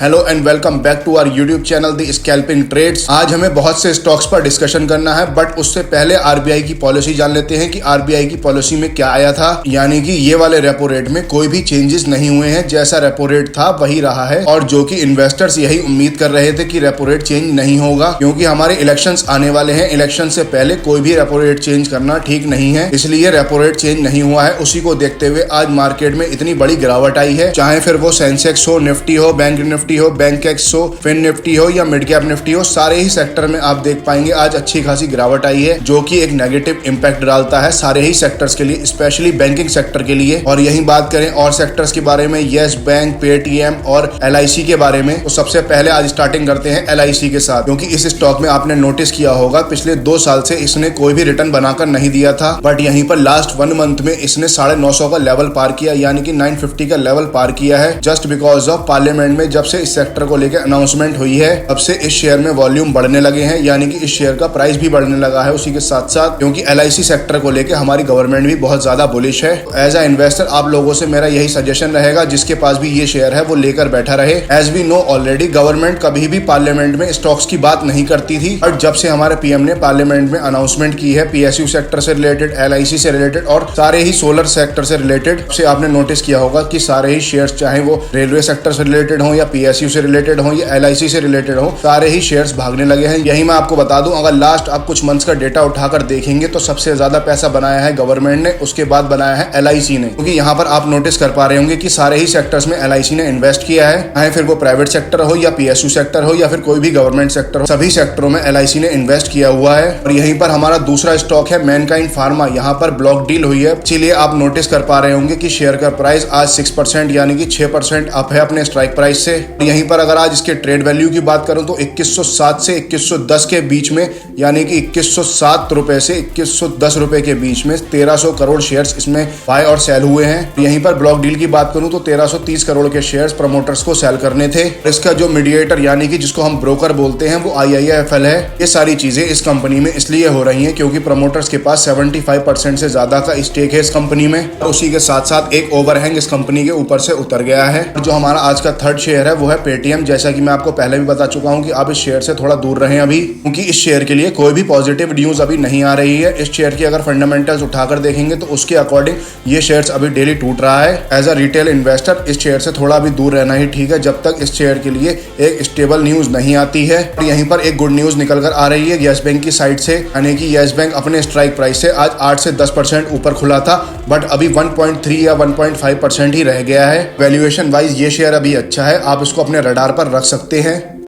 Hello and welcome back to our YouTube channel the scalping trades. आज हमें बहुत से स्टॉक्स पर डिस्कशन करना है, बट उससे पहले आरबीआई की पॉलिसी जान लेते हैं कि आरबीआई की पॉलिसी में क्या आया था। यानी कि ये वाले रेपो रेट में कोई भी चेंजेस नहीं हुए हैं, जैसा रेपो रेट था वही रहा है। और जो कि इन्वेस्टर्स यही उम्मीद कर रहे थे कि रेपो रेट चेंज नहीं होगा, क्योंकि हमारे इलेक्शंस आने वाले हैं। इलेक्शन से पहले कोई भी रेपो रेट चेंज करना ठीक नहीं है, इसलिए रेपो रेट चेंज नहीं हुआ है। उसी को देखते हुए आज मार्केट में इतनी बड़ी गिरावट आई है, चाहे फिर वो सेंसेक्स हो, निफ्टी हो, बैंक निफ्टी हो, बैंक एक्स हो, फिन निफ्टी हो या मिड कैप निफ्टी हो, सारे ही सेक्टर में आप देख पाएंगे आज अच्छी खासी गिरावट आई है, जो कि एक नेगेटिव इंपैक्ट डालता है सारे ही सेक्टर्स के लिए, स्पेशली बैंकिंग सेक्टर के लिए। और यही बात करें और सेक्टर्स के बारे में, यस बैंक, पेटीएम और एलआईसी के बारे में, तो सबसे पहले आज स्टार्टिंग करते हैं एलआईसी के साथ। क्योंकि इस स्टॉक में आपने नोटिस किया होगा पिछले 2 साल से इसने कोई भी रिटर्न बनाकर नहीं दिया था, बट यहीं पर लास्ट 1 मंथ में इसने 950 का लेवल पार किया, यानी कि 950 का लेवल पार किया है, जस्ट बिकॉज ऑफ पार्लियामेंट में जब से इस सेक्टर को लेकर अनाउंसमेंट हुई है, तब से इस शेयर में वॉल्यूम बढ़ने लगे हैं, यानी कि इस शेयर का प्राइस भी बढ़ने लगा है उसी के साथ साथ। क्योंकि एलआईसी सेक्टर को लेकर हमारी गवर्नमेंट भी बहुत ज्यादा बुलिश है। एज अ इन्वेस्टर आप लोगों से मेरा यही सजेशन रहेगा, जिसके पास भी ये शेयर है वो लेकर बैठा रहे। As we know already, government कभी भी पार्लियामेंट में स्टॉक्स की बात नहीं करती थी, और जब से हमारे पीएम ने पार्लियामेंट में अनाउंसमेंट की है पीएसयू सेक्टर से रिलेटेड, एलआईसी से रिलेटेड और सारे ही सोलर सेक्टर से रिलेटेड, से आपने नोटिस किया होगा कि सारे ही शेयर्स, चाहे वो रेलवे सेक्टर से रिलेटेड हो या पीएसयू से रिलेटेड हो या एलआईसी से रिलेटेड हो, सारे ही शेयर्स भागने लगे हैं। यही मैं आपको बता दूं, अगर लास्ट आप कुछ मंथ्स का डेटा उठाकर देखेंगे तो सबसे ज्यादा पैसा बनाया है गवर्नमेंट ने, उसके बाद बनाया है एलआईसी ने। क्योंकि यहाँ पर आप नोटिस कर पा रहे होंगे कि सारे ही सेक्टर्स में एलआईसी ने इन्वेस्ट किया है, चाहे फिर वो प्राइवेट सेक्टर हो या पीएसयू सेक्टर हो या फिर कोई भी गवर्नमेंट सेक्टर हो, सभी सेक्टरों में एलआईसी ने इन्वेस्ट किया हुआ है। और यहीं पर हमारा दूसरा स्टॉक है मैनकाइंड फार्मा। यहाँ पर ब्लॉक डील हुई है, इसीलिए आप नोटिस कर पा रहे होंगे कि शेयर का प्राइस आज 6% यानी कि 6% अप है अपने स्ट्राइक प्राइस से। यहीं पर अगर आज इसके ट्रेड वैल्यू की बात करूं तो 2107 से 2110 के बीच में, यानी कि 2107 रुपए से 2110 रुपए के बीच में 1300 करोड़ शेयर्स इसमें बाय और सेल हुए हैं। यहीं पर ब्लॉक डील की बात करूं तो 1330 करोड़ के शेयर्स प्रमोटर्स को सेल करने थे। इसका जो मीडिएटर यानी कि जिसको हम ब्रोकर बोलते हैं वो IIFL है। ये सारी चीजें इस कंपनी में इसलिए हो रही है क्योंकि प्रमोटर्स के पास 75% से ज्यादा का स्टेक है इस कंपनी में। उसी के साथ साथ एक ओवरहैंग इस कंपनी के ऊपर से उतर गया है। जो हमारा आज का थर्ड शेयर है वो है पेटीएम। जैसा कि मैं आपको पहले भी बता चुका हूं कि आप इस शेयर से थोड़ा दूर रहें अभी, क्योंकि इस शेयर के लिए कोई भी पॉजिटिव न्यूज अभी नहीं आ रही है। इस शेयर की अगर फंडामेंटल्स उठाकर देखेंगे तो उसके अकॉर्डिंग ये शेयर अभी डेली टूट रहा है। एज अ रिटेल इन्वेस्टर इस शेयर से थोड़ा अभी दूर रहना ही ठीक है, जब तक इस शेयर के लिए एक स्टेबल न्यूज नहीं आती है। और यहीं पर एक गुड न्यूज निकल कर आ रही है यस बैंक की साइड से, यानी कि यस बैंक अपने स्ट्राइक प्राइस से आज 8 से 10% ऊपर खुला था, बट अभी 1.3 या 1.5% ही रह गया है। वैल्यूएशन वाइज ये शेयर अभी अच्छा है, आप इसको अपने रडार पर रख सकते हैं।